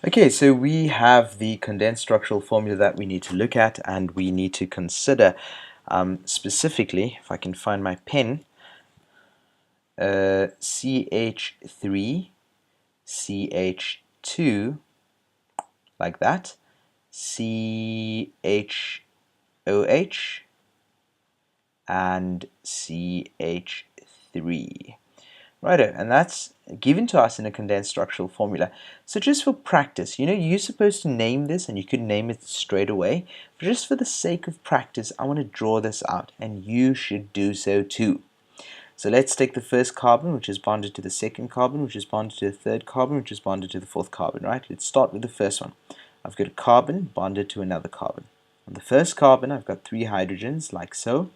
Okay, so we have the condensed structural formula that we need to look at, and we need to consider specifically, if I can find my pen, CH3, CH2, like that, CHOH, and CH3. Righto, and that's given to us in a condensed structural formula. So just for practice, you're supposed to name this, and you could name it straight away, but just for the sake of practice, I want to draw this out, and you should do so too. So let's take the first carbon, which is bonded to the second carbon, which is bonded to the third carbon, which is bonded to the fourth carbon, right? Let's start with the first one. I've got a carbon bonded to another carbon. On the first carbon, I've got 3 hydrogens, like so.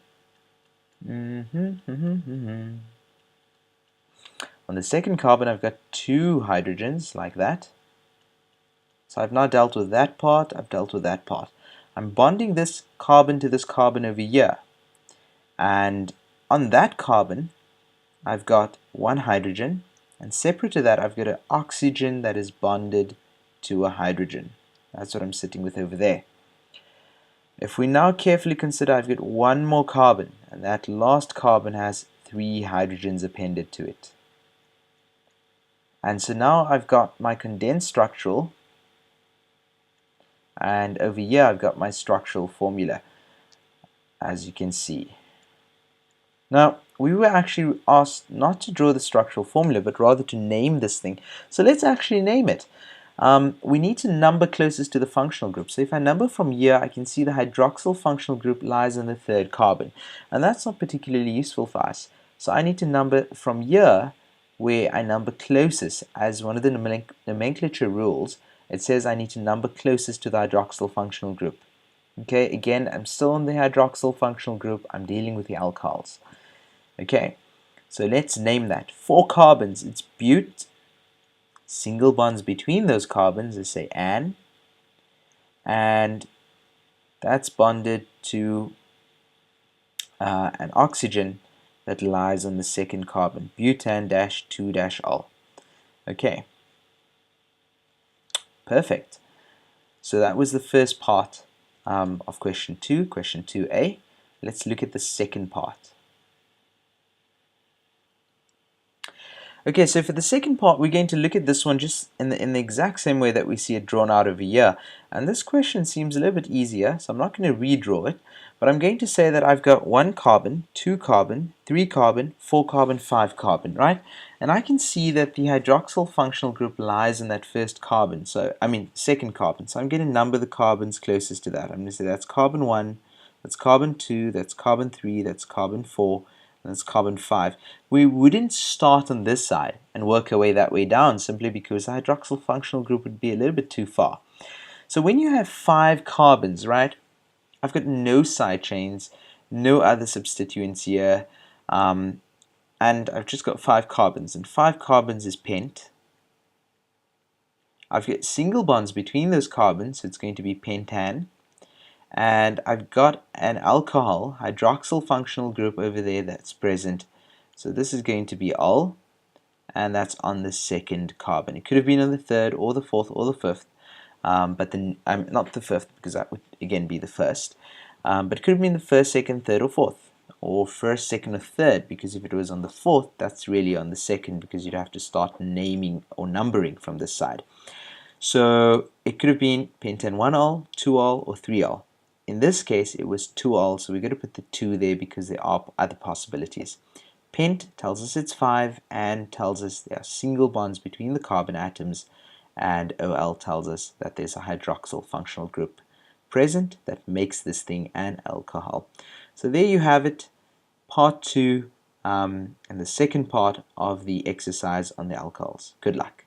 On the second carbon, I've got 2 hydrogens, like that. So I've now dealt with that part, I've dealt with that part. I'm bonding this carbon to this carbon over here. And on that carbon, I've got 1 hydrogen, and separate to that, I've got an oxygen that is bonded to a hydrogen. That's what I'm sitting with over there. If we now carefully consider, I've got 1 more carbon, and that last carbon has 3 hydrogens appended to it. And so now I've got my condensed structural, and over here I've got my structural formula, as you can see. Now, we were actually asked not to draw the structural formula, but rather to name this thing. So let's actually name it. We need to number closest to the functional group. So if I number from here, I can see the hydroxyl functional group lies in the third carbon. And that's not particularly useful for us. So I need to number from here, where I number closest, as one of the nomenclature rules. It says I need to number closest to the hydroxyl functional group. Okay, again, I'm still in the hydroxyl functional group. I'm dealing with the alcohols. Okay, so let's name that. 4 carbons, it's bute. Single bonds between those carbons is, say, an, and that's bonded to an oxygen that lies on the second carbon, butan-2-al. Okay, perfect. So that was the first part of question 2, question 2a. Let's look at the second part. Okay, so for the second part, we're going to look at this one just in the exact same way that we see it drawn out over here. And this question seems a little bit easier, so I'm not going to redraw it, but I'm going to say that I've got 1 carbon, 2 carbon, 3 carbon, 4 carbon, 5 carbon, right? And I can see that the hydroxyl functional group lies in that first carbon, second carbon. So I'm going to number the carbons closest to that. I'm going to say that's carbon 1, that's carbon 2, that's carbon 3, that's carbon 4, and that's carbon 5. We wouldn't start on this side and work our way that way down, simply because the hydroxyl functional group would be a little bit too far. So when you have 5 carbons, right, I've got no side chains, no other substituents here, and I've just got 5 carbons, and 5 carbons is pent. I've got single bonds between those carbons, so it's going to be pentan. And I've got an alcohol hydroxyl functional group over there that's present. So this is going to be al, and that's on the second carbon. It could have been on the third or the fourth or the fifth, but then not the fifth, because that would again be the first. But it could have been the first, second, third, or fourth, or first, second, or third, because if it was on the fourth, that's really on the second, because you'd have to start naming or numbering from this side. So it could have been pentan 1-al, 2-al, or 3-al. In this case, it was 2-al, so we're going to put the 2 there because there are other possibilities. Pent tells us it's 5, and tells us there are single bonds between the carbon atoms, and OL tells us that there's a hydroxyl functional group present that makes this thing an alcohol. So there you have it, part 2, and the second part of the exercise on the alcohols. Good luck.